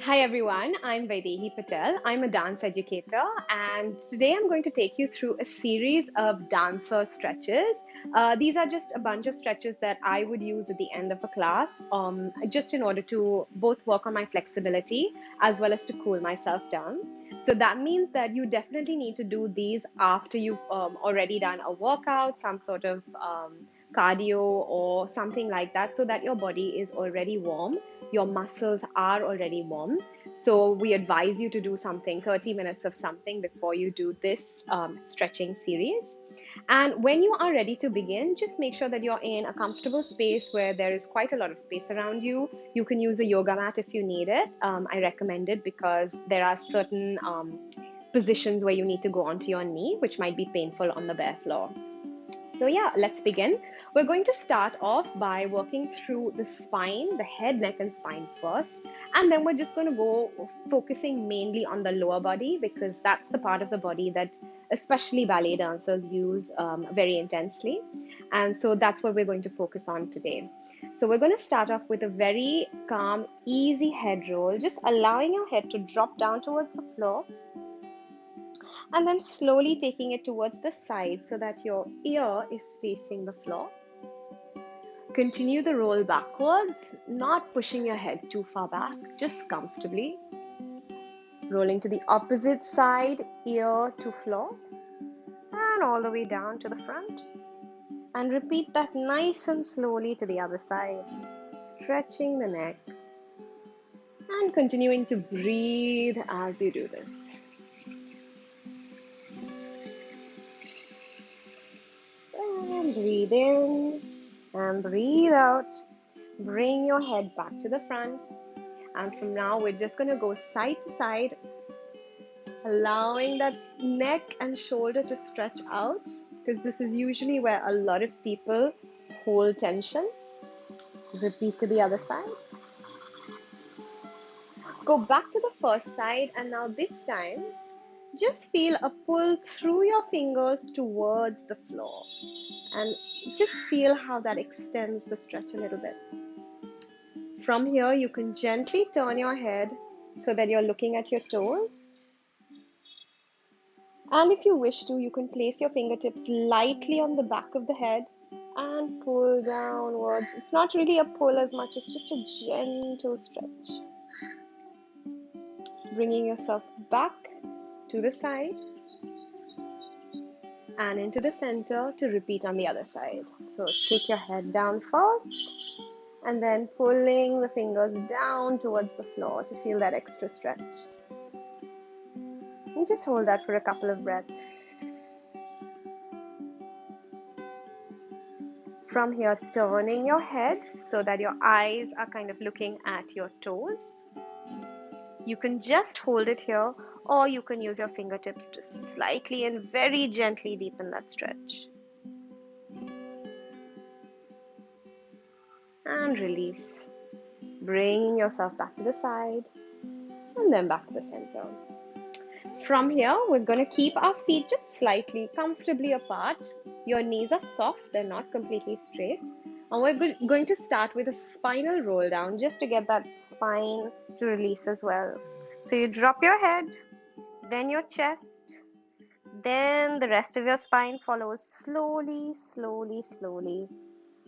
Hi everyone, I'm Vaidehi Patel. I'm a dance educator, and today I'm going to take you through a series of dancer stretches. These are just a bunch of stretches that I would use at the end of a class, just in order to both work on my flexibility as well as to cool myself down. So that means that you definitely need to do these after you've already done a workout, some sort of cardio or something like that, so that your body is already warm, your muscles are already warm. So we advise you to do something, 30 minutes of something before you do this stretching series. And when you are ready to begin, just make sure that you're in a comfortable space where there is quite a lot of space around you. You can use a yoga mat if you need it. I recommend it because there are certain positions where you need to go onto your knee, which might be painful on the bare floor. So yeah, let's begin. We're going to start off by working through the spine, the head, neck, and spine first. And then we're just going to go focusing mainly on the lower body because that's the part of the body that especially ballet dancers use very intensely. And so that's what we're going to focus on today. So we're going to start off with a very calm, easy head roll, just allowing your head to drop down towards the floor, and then slowly taking it towards the side so that your ear is facing the floor. Continue the roll backwards, not pushing your head too far back, just comfortably. Rolling to the opposite side, ear to floor, and all the way down to the front. And repeat that nice and slowly to the other side, stretching the neck and continuing to breathe as you do this. And breathe in and breathe out. Bring your head back to the front. And from now, we're just going to go side to side, allowing that neck and shoulder to stretch out, because this is usually where a lot of people hold tension. Repeat to the other side. Go back to the first side, and now this time, just feel a pull through your fingers towards the floor. And just feel how that extends the stretch a little bit. From here, you can gently turn your head so that you're looking at your toes. And if you wish to, you can place your fingertips lightly on the back of the head and pull downwards. It's not really a pull as much, it's just a gentle stretch. Bringing yourself back to the side and into the center to repeat on the other side. So take your head down first and then pulling the fingers down towards the floor to feel that extra stretch. And just hold that for a couple of breaths. From here, turning your head so that your eyes are kind of looking at your toes. You can just hold it here, or you can use your fingertips to slightly and very gently deepen that stretch. And release. Bringing yourself back to the side and then back to the center. From here, we're going to keep our feet just slightly, comfortably apart. Your knees are soft, they're not completely straight. And we're going to start with a spinal roll down just to get that spine to release as well. So you drop your head, then your chest, then the rest of your spine follows slowly, slowly, slowly,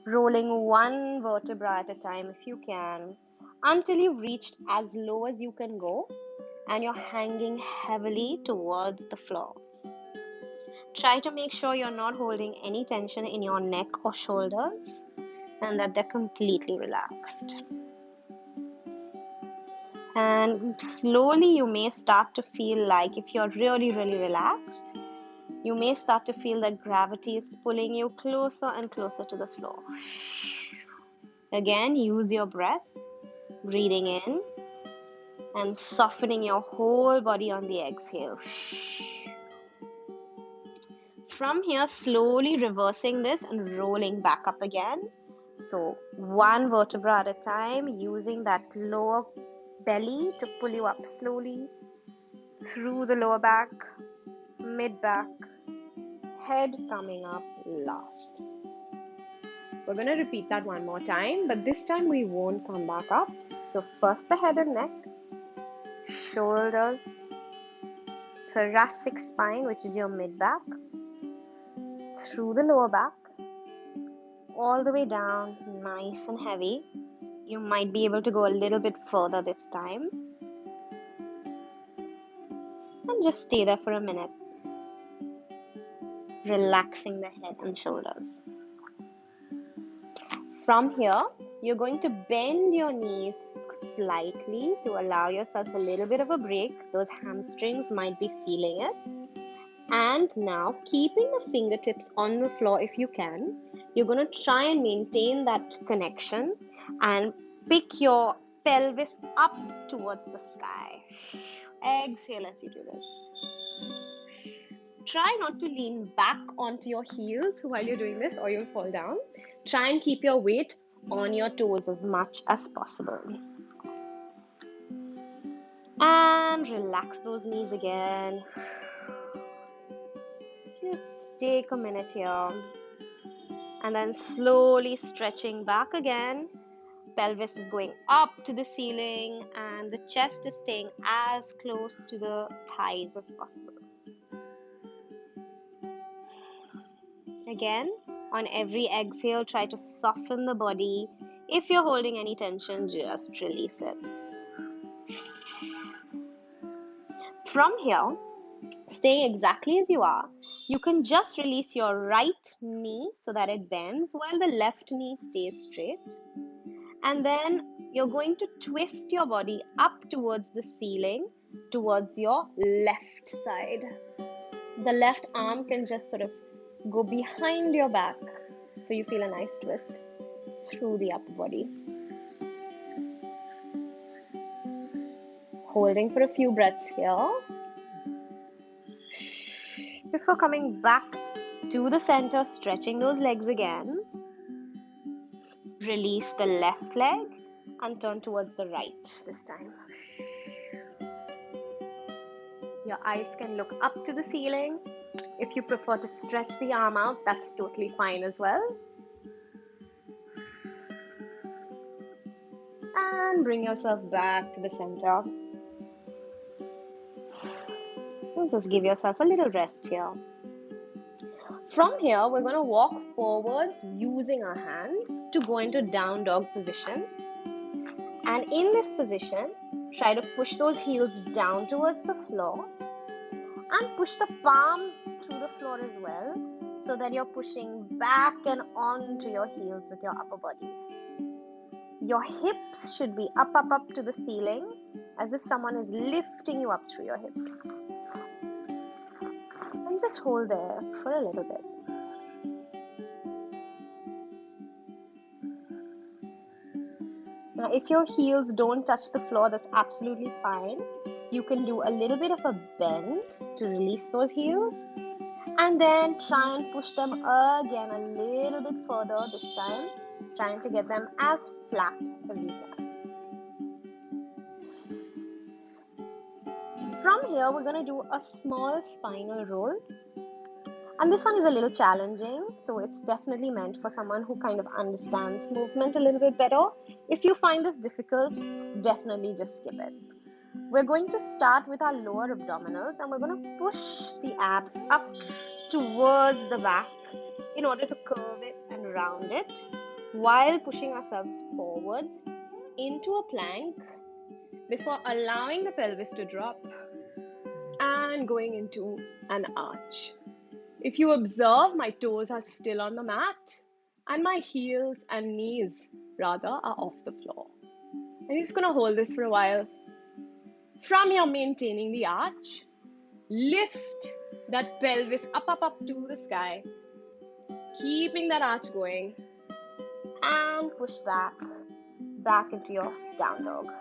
rolling one vertebra at a time if you can, until you've reached as low as you can go and you're hanging heavily towards the floor. Try to make sure you're not holding any tension in your neck or shoulders and that they're completely relaxed. And slowly you may start to feel like, if you're really, really relaxed, you may start to feel that gravity is pulling you closer and closer to the floor. Again, use your breath, breathing in and softening your whole body on the exhale. From here, slowly reversing this and rolling back up again. So one vertebra at a time, using that lower belly to pull you up slowly through the lower back, mid back, head coming up last. We're going to repeat that one more time, but this time we won't come back up. So first the head and neck, shoulders, thoracic spine, which is your mid back, through the lower back, all the way down, nice and heavy. You might be able to go a little bit further this time. And just stay there for a minute, relaxing the head and shoulders. From here, you're going to bend your knees slightly to allow yourself a little bit of a break. Those hamstrings might be feeling it. And now, keeping the fingertips on the floor if you can, you're going to try and maintain that connection and pick your pelvis up towards the sky. Exhale as you do this. Try not to lean back onto your heels while you're doing this or you'll fall down. Try and keep your weight on your toes as much as possible. And relax those knees again. Just take a minute here. And then slowly stretching back again. Pelvis is going up to the ceiling and the chest is staying as close to the thighs as possible. Again, on every exhale, try to soften the body. If you're holding any tension, just release it. From here, staying exactly as you are, you can just release your right knee so that it bends while the left knee stays straight. And then you're going to twist your body up towards the ceiling, towards your left side. The left arm can just sort of go behind your back so you feel a nice twist through the upper body. Holding for a few breaths here. Before coming back to the center, stretching those legs again. Release the left leg and turn towards the right this time. Your eyes can look up to the ceiling. If you prefer to stretch the arm out, that's totally fine as well. And bring yourself back to the center. And just give yourself a little rest here. From here, we're going to walk forwards using our hands to go into down dog position. And in this position, try to push those heels down towards the floor and push the palms through the floor as well so that you're pushing back and onto your heels with your upper body. Your hips should be up to the ceiling as if someone is lifting you up through your hips. And just hold there for a little bit. Now, if your heels don't touch the floor, that's absolutely fine. You can do a little bit of a bend to release those heels. And then try and push them again a little bit further this time, trying to get them as flat as you can. From here, we're going to do a small spinal roll. And this one is a little challenging, so it's definitely meant for someone who kind of understands movement a little bit better. If you find this difficult, definitely just skip it. We're going to start with our lower abdominals and we're going to push the abs up towards the back in order to curve it and round it while pushing ourselves forwards into a plank before allowing the pelvis to drop and going into an arch. If you observe, my toes are still on the mat and my heels and knees rather are off the floor. I'm just going to hold this for a while. From here, maintaining the arch, lift that pelvis up to the sky, keeping that arch going and push back into your down dog.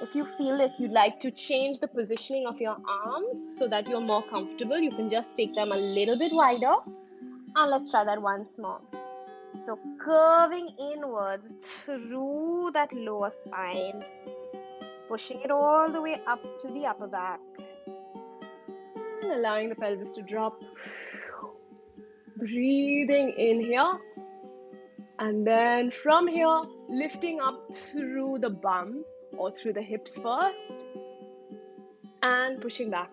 If you feel that you'd like to change the positioning of your arms so that you're more comfortable, you can just take them a little bit wider. And let's try that once more. So curving inwards through that lower spine, pushing it all the way up to the upper back. And allowing the pelvis to drop. Breathing in here. And then from here, lifting up through the bum or through the hips first, and pushing back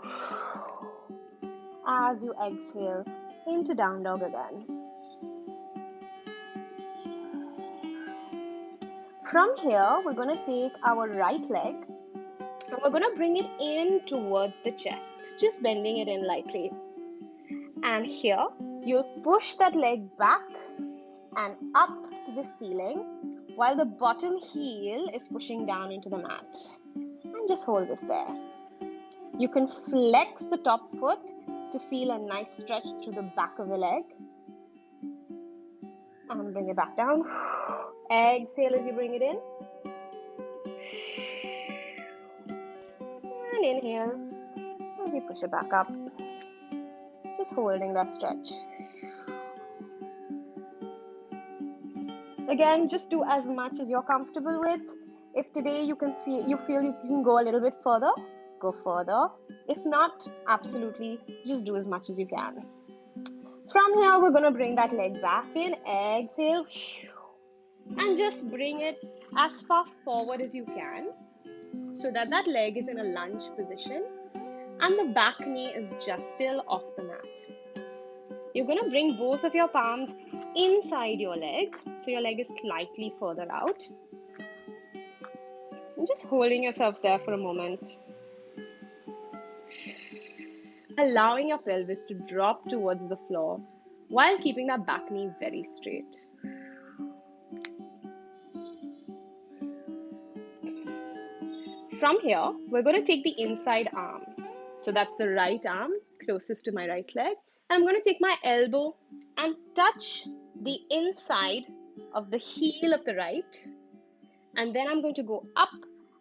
as you exhale into down dog again. From here, we're going to take our right leg and we're going to bring it in towards the chest, just bending it in lightly. And here, you'll push that leg back and up to the ceiling while the bottom heel is pushing down into the mat. And just hold this there. You can flex the top foot to feel a nice stretch through the back of the leg. And bring it back down. Exhale as you bring it in. And inhale as you push it back up. Just holding that stretch. Again, just do as much as you're comfortable with. If today you feel you can go a little bit further, go further. If not, absolutely, just do as much as you can. From here, we're going to bring that leg back in. Exhale. And just bring it as far forward as you can so that that leg is in a lunge position and the back knee is just still off the mat. You're going to bring both of your palms inside your leg, so your leg is slightly further out. And just holding yourself there for a moment. Allowing your pelvis to drop towards the floor while keeping that back knee very straight. From here, we're going to take the inside arm. So that's the right arm closest to my right leg. And I'm going to take my elbow and touch the inside of the heel of the right. And then I'm going to go up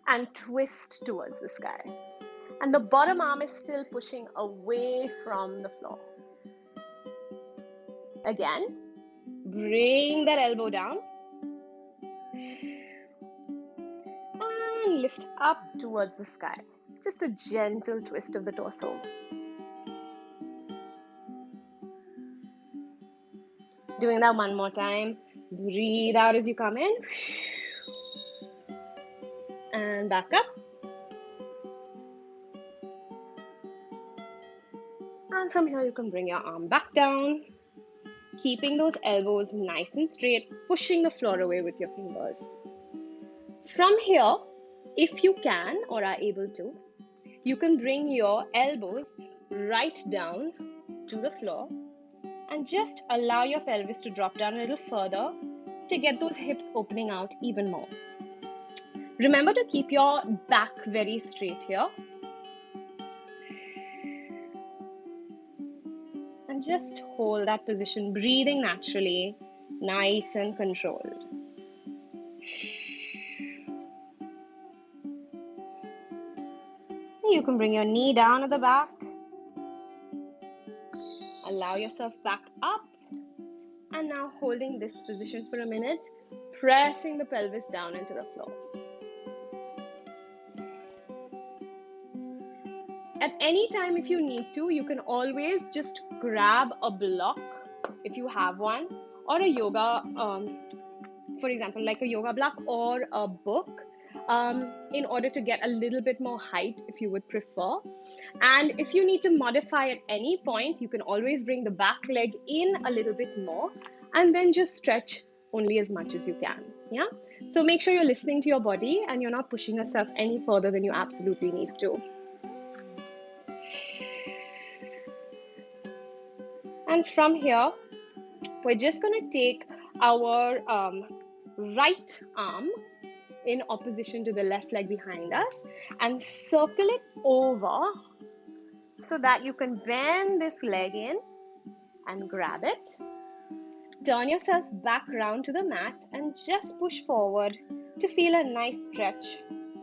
and twist towards the sky. And the bottom arm is still pushing away from the floor. Again, bring that elbow down. And lift up towards the sky. Just a gentle twist of the torso. Doing that one more time. Breathe out as you come in. And back up. And from here you can bring your arm back down. Keeping those elbows nice and straight. Pushing the floor away with your fingers. From here, if you can or are able to, you can bring your elbows right down to the floor and just allow your pelvis to drop down a little further to get those hips opening out even more. Remember to keep your back very straight here. And just hold that position, breathing naturally, nice and controlled. You can bring your knee down at the back. Allow yourself back up. And now holding this position for a minute, pressing the pelvis down into the floor. At any time if you need to, you can always just grab a block if you have one, or a yoga, for example, like a yoga block or a book. In order to get a little bit more height if you would prefer. And if you need to modify at any point, you can always bring the back leg in a little bit more and then just stretch only as much as you can. Yeah. So make sure you're listening to your body and you're not pushing yourself any further than you absolutely need to. And from here, we're just going to take our right arm in opposition to the left leg behind us and circle it over so that you can bend this leg in and grab it. Turn yourself back round to the mat and just push forward to feel a nice stretch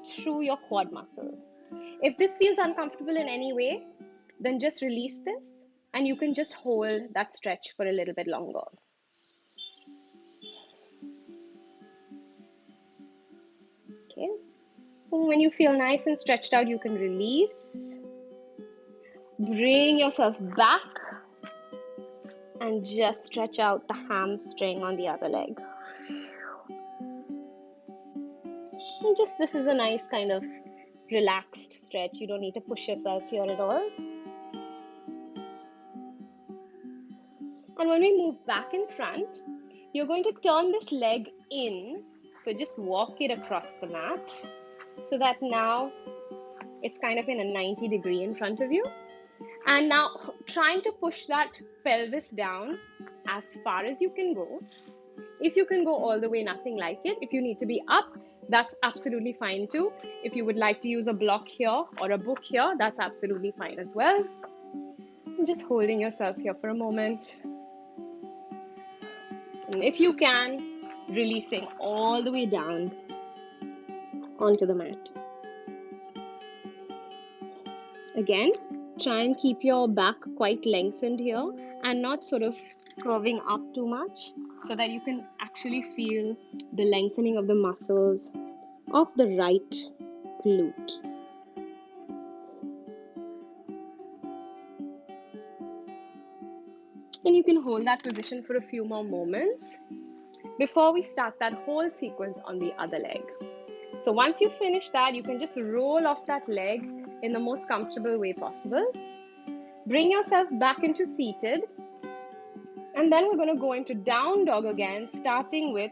through your quad muscle. If this feels uncomfortable in any way, then just release this and you can just hold that stretch for a little bit longer. Okay. And when you feel nice and stretched out, you can release. Bring yourself back and just stretch out the hamstring on the other leg. And just this is a nice kind of relaxed stretch. You don't need to push yourself here at all. And when we move back in front, you're going to turn this leg in. So just walk it across the mat so that now it's kind of in a 90 degree in front of you. And now trying to push that pelvis down as far as you can go. If you can go all the way, nothing like it. If you need to be up, that's absolutely fine too. If you would like to use a block here or a book here, that's absolutely fine as well. And just holding yourself here for a moment. And if you can, releasing all the way down onto the mat. Again, try and keep your back quite lengthened here and not sort of curving up too much so that you can actually feel the lengthening of the muscles of the right glute. And you can hold that position for a few more moments before we start that whole sequence on the other leg. So once you finish that, you can just roll off that leg in the most comfortable way possible. Bring yourself back into seated. And then we're going to go into down dog again, starting with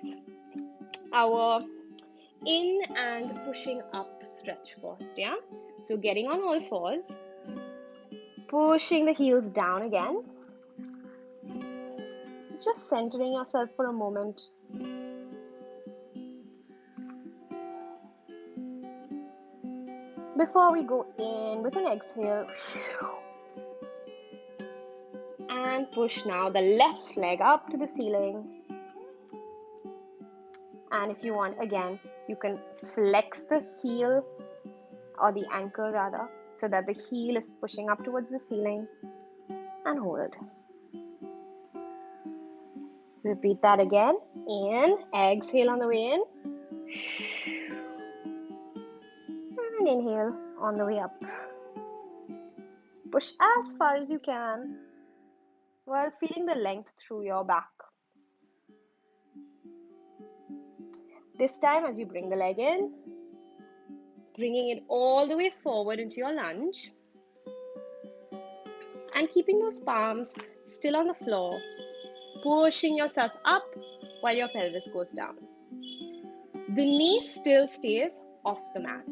our in and pushing up stretch first, yeah? So getting on all fours, pushing the heels down again. Just centering yourself for a moment. Before we go in with an exhale, and push now the left leg up to the ceiling. And if you want, again, you can flex the heel or the ankle rather, so that the heel is pushing up towards the ceiling, and hold. Repeat that again. In, exhale on the way in, and inhale on the way up. Push as far as you can while feeling the length through your back. This time, as you bring the leg in, bringing it all the way forward into your lunge, and keeping those palms still on the floor, pushing yourself up while your pelvis goes down. The knee still stays off the mat.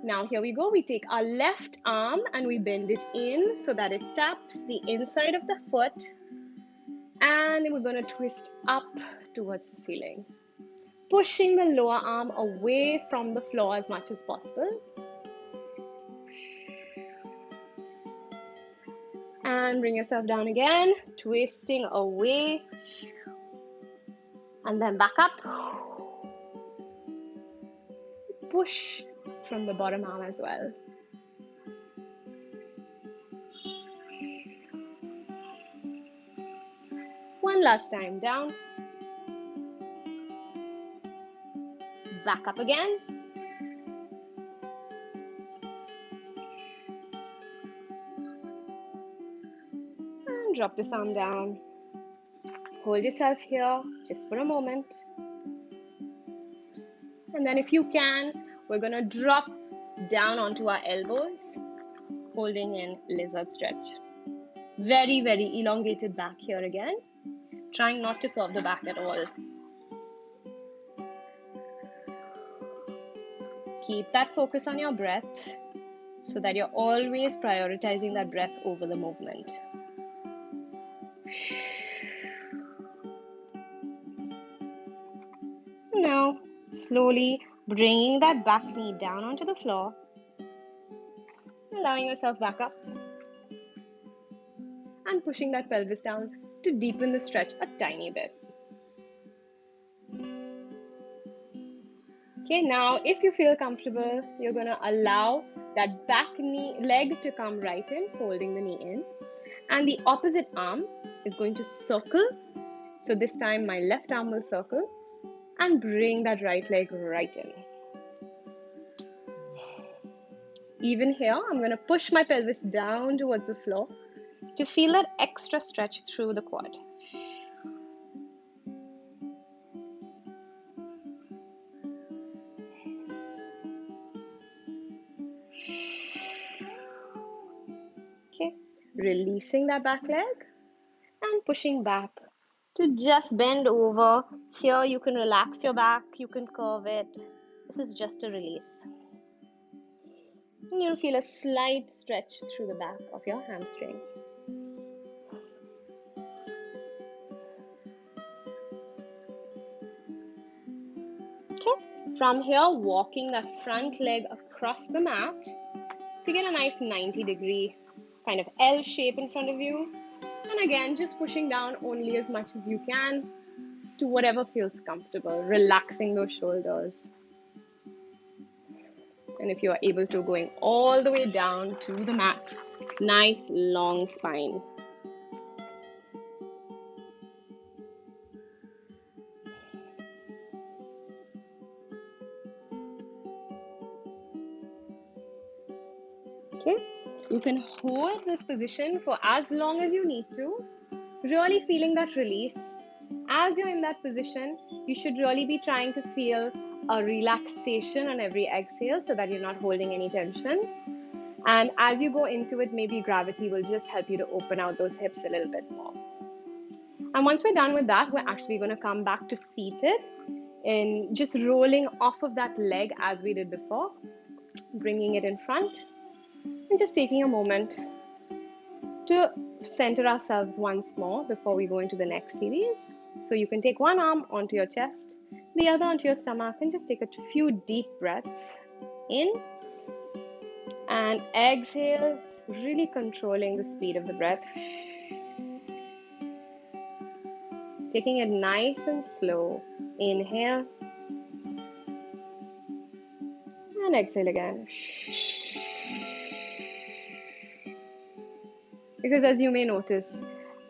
Now here we go. We take our left arm and we bend it in so that it taps the inside of the foot, and we're going to twist up towards the ceiling, pushing the lower arm away from the floor as much as possible. And bring yourself down again, twisting away, and then back up. Push from the bottom arm as well. One last time, down. Back up again. And drop this arm down. Hold yourself here just for a moment. And then if you can, we're going to drop down onto our elbows, holding in lizard stretch. Very, very elongated back here again. Trying not to curve the back at all. Keep that focus on your breath so that you're always prioritizing that breath over the movement. Now, slowly bringing that back knee down onto the floor, allowing yourself back up, and pushing that pelvis down to deepen the stretch a tiny bit. Okay, now if you feel comfortable, you're going to allow that back leg to come right in, folding the knee in, and the opposite arm is going to circle. So this time my left arm will circle and bring that right leg right in. Even here, I'm going to push my pelvis down towards the floor to feel that extra stretch through the quad. Releasing that back leg and pushing back. To just bend over. Here you can relax your back, you can curve it. This is just a release. And you'll feel a slight stretch through the back of your hamstring. Okay, from here, walking that front leg across the mat to get a nice 90-degree kind of L shape in front of you. And again, just pushing down only as much as you can to whatever feels comfortable, relaxing those shoulders. And if you are able to, going all the way down to the mat. Nice long spine. Okay, you can hold this position for as long as you need to, really feeling that release. As you're in that position, you should really be trying to feel a relaxation on every exhale so that you're not holding any tension. And as you go into it, maybe gravity will just help you to open out those hips a little bit more. And once we're done with that, we're actually going to come back to seated in just rolling off of that leg as we did before, bringing it in front and just taking a moment to center ourselves once more before we go into the next series. So you can take one arm onto your chest, the other onto your stomach, and just take a few deep breaths in and exhale, really controlling the speed of the breath. Taking it nice and slow. Inhale and exhale again. Because as you may notice,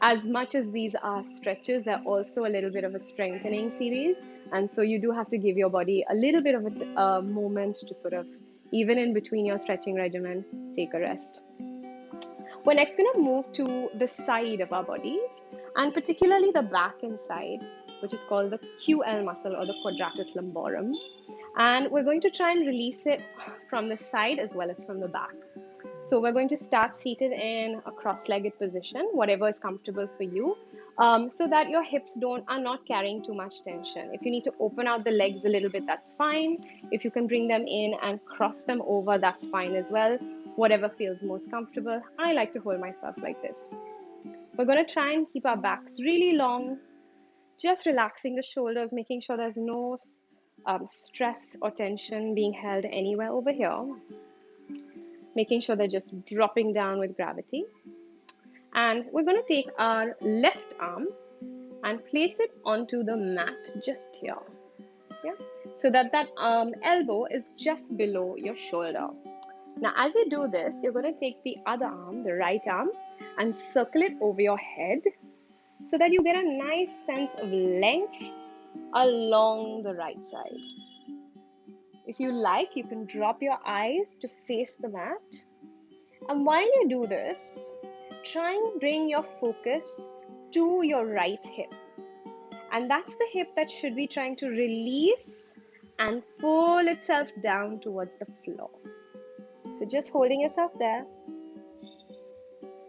as much as these are stretches, they're also a little bit of a strengthening series. And so you do have to give your body a little bit of a moment to sort of, even in between your stretching regimen, take a rest. We're next going to move to the side of our bodies, and particularly the back and side, which is called the QL muscle or the quadratus lumborum. And we're going to try and release it from the side as well as from the back. So we're going to start seated in a cross-legged position, whatever is comfortable for you, so that your hips are not carrying too much tension. If you need to open out the legs a little bit, that's fine. If you can bring them in and cross them over, that's fine as well. Whatever feels most comfortable. I like to hold myself like this. We're going to try and keep our backs really long, just relaxing the shoulders, making sure there's no stress or tension being held anywhere over here. Making sure they're just dropping down with gravity. And we're going to take our left arm and place it onto the mat just here. Yeah? So that elbow is just below your shoulder. Now, as you do this, you're going to take the other arm, the right arm, and circle it over your head so that you get a nice sense of length along the right side. If you like, you can drop your eyes to face the mat. And while you do this, try and bring your focus to your right hip. And that's the hip that should be trying to release and pull itself down towards the floor. So just holding yourself there.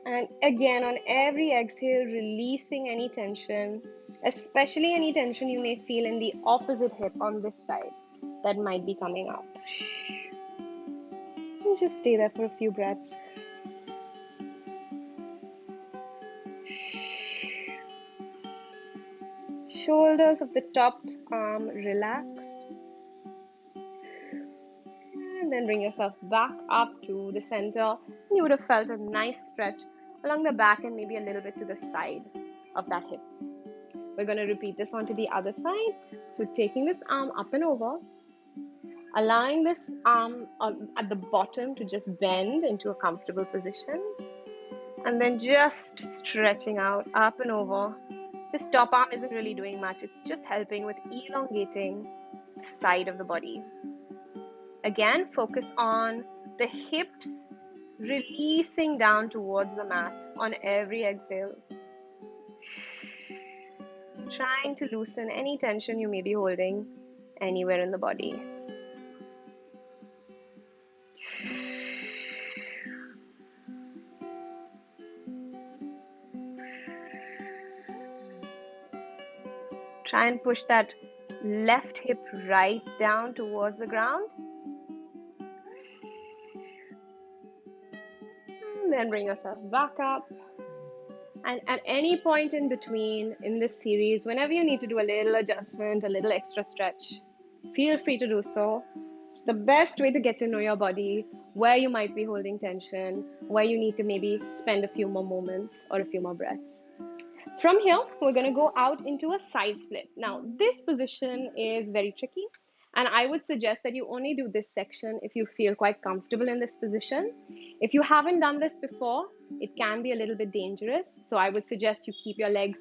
And again, on every exhale, releasing any tension, especially any tension you may feel in the opposite hip on this side that might be coming up. And just stay there for a few breaths. Shoulders of the top arm relaxed. And then bring yourself back up to the center. You would have felt a nice stretch along the back and maybe a little bit to the side of that hip. We're going to repeat this onto the other side. So taking this arm up and over, allowing this arm at the bottom to just bend into a comfortable position, and then just stretching out up and over. This top arm isn't really doing much. It's just helping with elongating the side of the body. Again, focus on the hips releasing down towards the mat on every exhale. Trying to loosen any tension you may be holding anywhere in the body. Try and push that left hip right down towards the ground. And then bring yourself back up. And at any point in between in this series, whenever you need to do a little adjustment, a little extra stretch, feel free to do so. It's the best way to get to know your body, where you might be holding tension, where you need to maybe spend a few more moments or a few more breaths. From here, we're going to go out into a side split. Now, this position is very tricky, and I would suggest that you only do this section if you feel quite comfortable in this position. If you haven't done this before, it can be a little bit dangerous. So I would suggest you keep your legs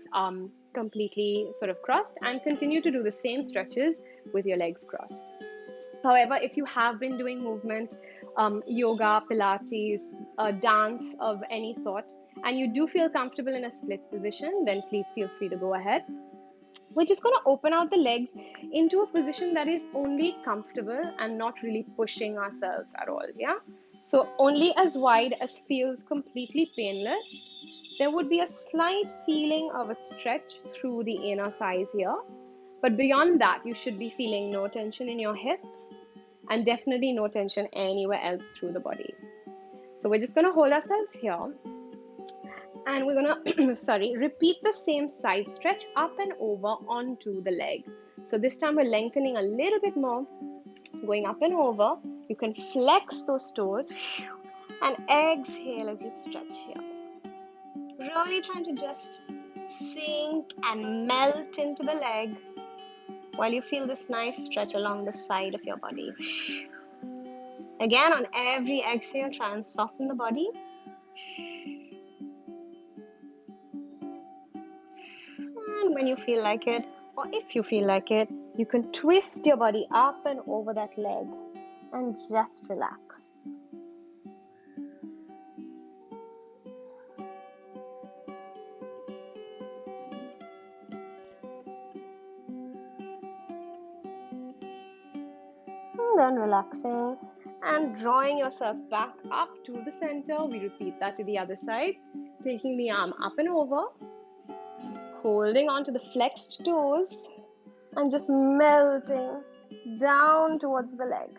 completely sort of crossed and continue to do the same stretches with your legs crossed. However, if you have been doing movement, yoga, Pilates, dance of any sort, and you do feel comfortable in a split position, then please feel free to go ahead. We're just going to open out the legs into a position that is only comfortable and not really pushing ourselves at all, yeah? So only as wide as feels completely painless. There would be a slight feeling of a stretch through the inner thighs here. But beyond that, you should be feeling no tension in your hip and definitely no tension anywhere else through the body. So we're just going to hold ourselves here. And we're going to, repeat the same side stretch up and over onto the leg. So this time we're lengthening a little bit more, going up and over. You can flex those toes and exhale as you stretch here. Really trying to just sink and melt into the leg while you feel this nice stretch along the side of your body. Again, on every exhale, try and soften the body. And when you feel like it, or if you feel like it, you can twist your body up and over that leg and just relax. And then relaxing and drawing yourself back up to the center. We repeat that to the other side, taking the arm up and over, holding onto the flexed toes and just melting down towards the leg.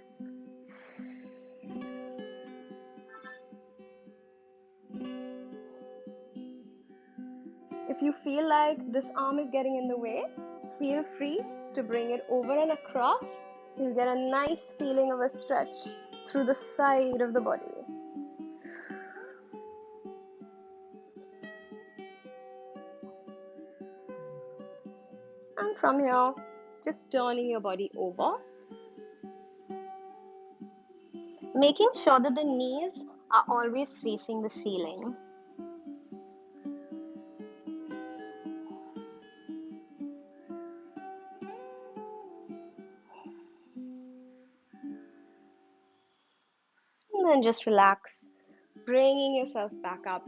If you feel like this arm is getting in the way, feel free to bring it over and across so you get a nice feeling of a stretch through the side of the body. And from here, just turning your body over. Making sure that the knees are always facing the ceiling. And then just relax, bringing yourself back up.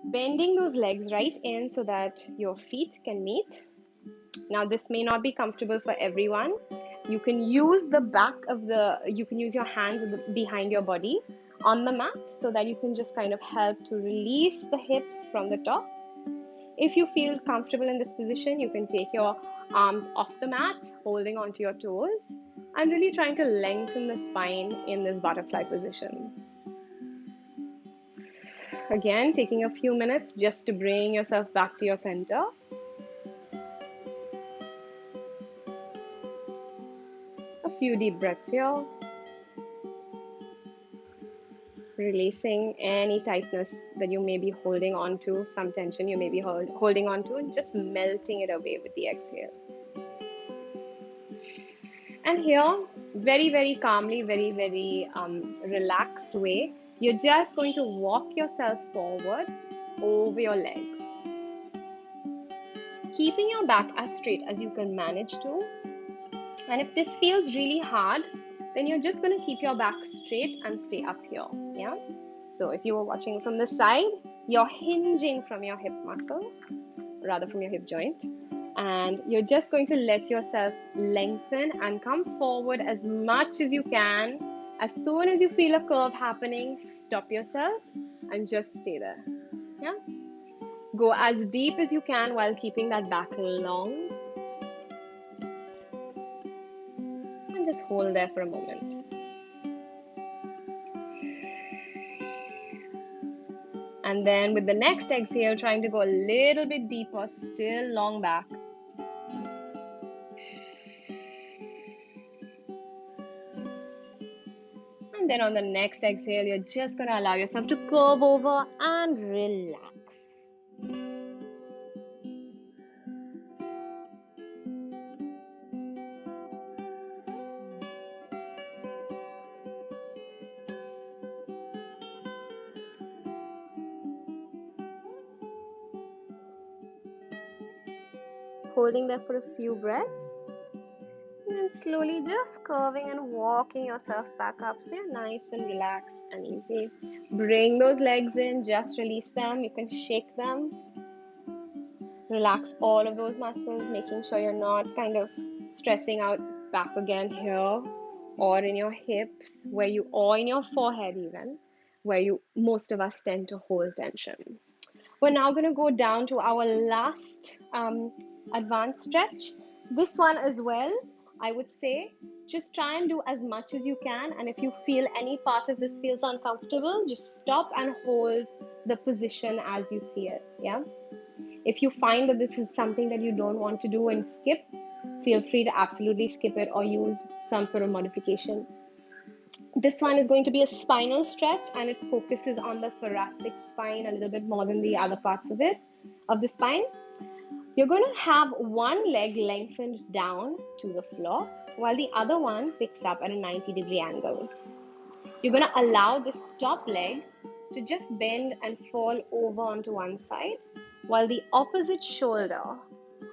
Bending those legs right in so that your feet can meet. Now this may not be comfortable for everyone. You can use your hands behind your body on the mat so that you can just kind of help to release the hips from the top. If you feel comfortable in this position, you can take your arms off the mat, holding onto your toes, and really trying to lengthen the spine in this butterfly position. Again, taking a few minutes just to bring yourself back to your center. A few deep breaths here. Releasing any tightness that you may be holding on to, some tension you may be holding on to, and just melting it away with the exhale. And here, very, very calmly, very, very relaxed way, you're just going to walk yourself forward over your legs. Keeping your back as straight as you can manage to. And if this feels really hard, then you're just going to keep your back straight and stay up here. Yeah. So if you were watching from the side, you're hinging from your hip muscle, rather from your hip joint. And you're just going to let yourself lengthen and come forward as much as you can. As soon as you feel a curve happening, stop yourself and just stay there. Yeah. Go as deep as you can while keeping that back long. just hold there for a moment. And then with the next exhale, trying to go a little bit deeper, still long back. And then on the next exhale, you're just going to allow yourself to curve over and relax. Holding there for a few breaths. And slowly just curving and walking yourself back up so you're nice and relaxed and easy. Bring those legs in, just release them. You can shake them. Relax all of those muscles, making sure you're not kind of stressing out back again here or in your hips or in your forehead even, where most of us tend to hold tension. We're now going to go down to our last advanced stretch. This one as well, I would say, just try and do as much as you can. And if you feel any part of this feels uncomfortable, just stop and hold the position as you see it. Yeah. If you find that this is something that you don't want to do and skip, feel free to absolutely skip it or use some sort of modification. This one is going to be a spinal stretch, and it focuses on the thoracic spine a little bit more than the other parts of the spine. You're going to have one leg lengthened down to the floor while the other one picks up at a 90-degree angle. You're going to allow this top leg to just bend and fall over onto one side, while the opposite shoulder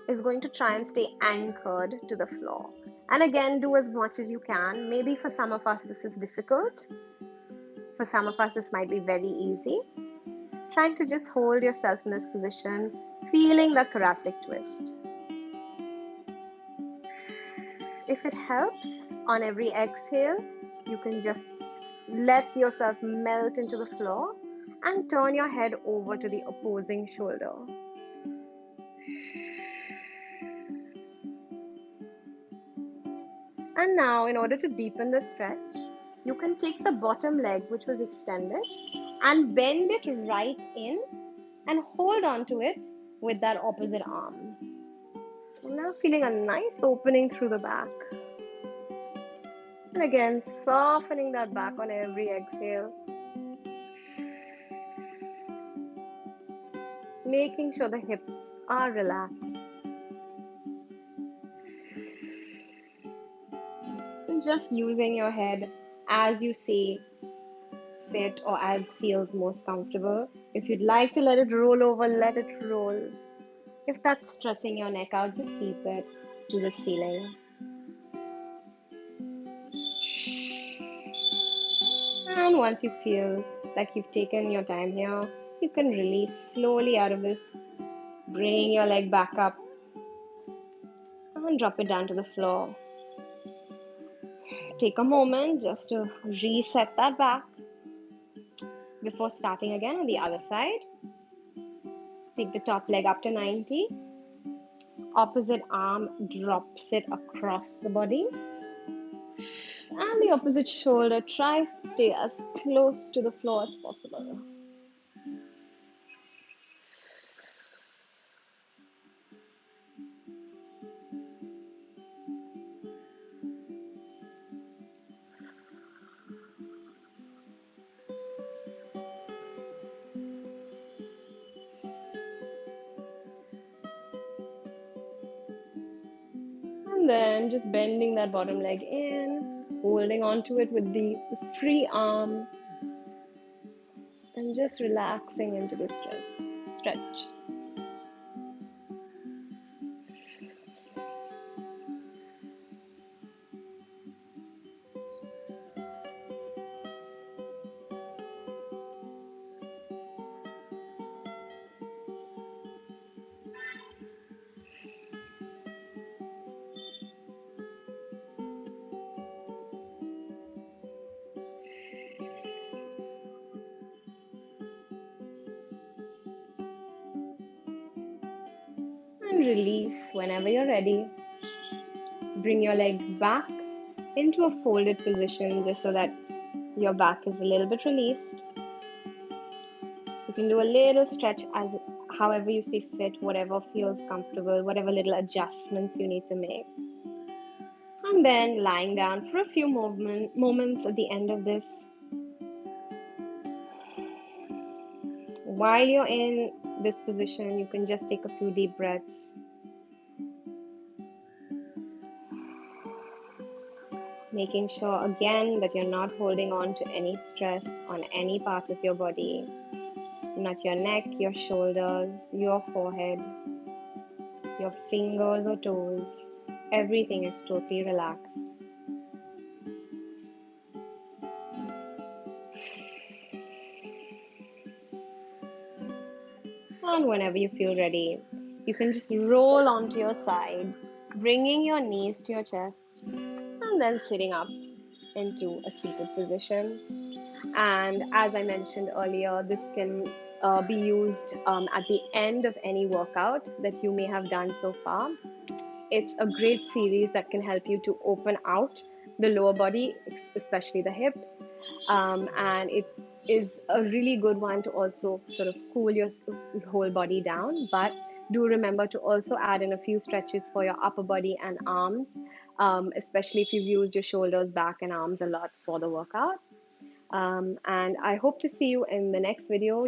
is going to try and stay anchored to the floor. And again, do as much as you can. Maybe for some of us this is difficult. For some of us this might be very easy. Trying to just hold yourself in this position, feeling the thoracic twist. If it helps, on every exhale, you can just let yourself melt into the floor and turn your head over to the opposing shoulder. And now, in order to deepen the stretch, you can take the bottom leg, which was extended, and bend it right in and hold on to it with that opposite arm. I'm now feeling a nice opening through the back. And again, softening that back on every exhale. Making sure the hips are relaxed. And just using your head as you see fit or as feels most comfortable. If you'd like to let it roll over, let it roll. If that's stressing your neck out, just keep it to the ceiling. And once you feel like you've taken your time here, you can release slowly out of this. Bring your leg back up and drop it down to the floor. Take a moment just to reset that back before starting again on the other side. Take the top leg up to 90. Opposite arm drops it across the body. And the opposite shoulder tries to stay as close to the floor as possible. And then just bending that bottom leg in, holding onto it with the free arm, and just relaxing into the stretch. And release whenever you're ready. Bring your legs back into a folded position just so that your back is a little bit released. You can do a little stretch as however you see fit, whatever feels comfortable, whatever little adjustments you need to make. And then lying down for a few moments at the end of this. While you're in this position, you can just take a few deep breaths. Making sure again that you're not holding on to any stress on any part of your body, not your neck, your shoulders, your forehead, your fingers or toes. Everything is totally relaxed. And whenever you feel ready, you can just roll onto your side, bringing your knees to your chest, and then sitting up into a seated position. And as I mentioned earlier, this can be used at the end of any workout that you may have done so far. It's a great series that can help you to open out the lower body, especially the hips, and it is a really good one to also sort of cool your whole body down. But do remember to also add in a few stretches for your upper body and arms, especially if you've used your shoulders, back, and arms a lot for the workout. And I hope to see you in the next video.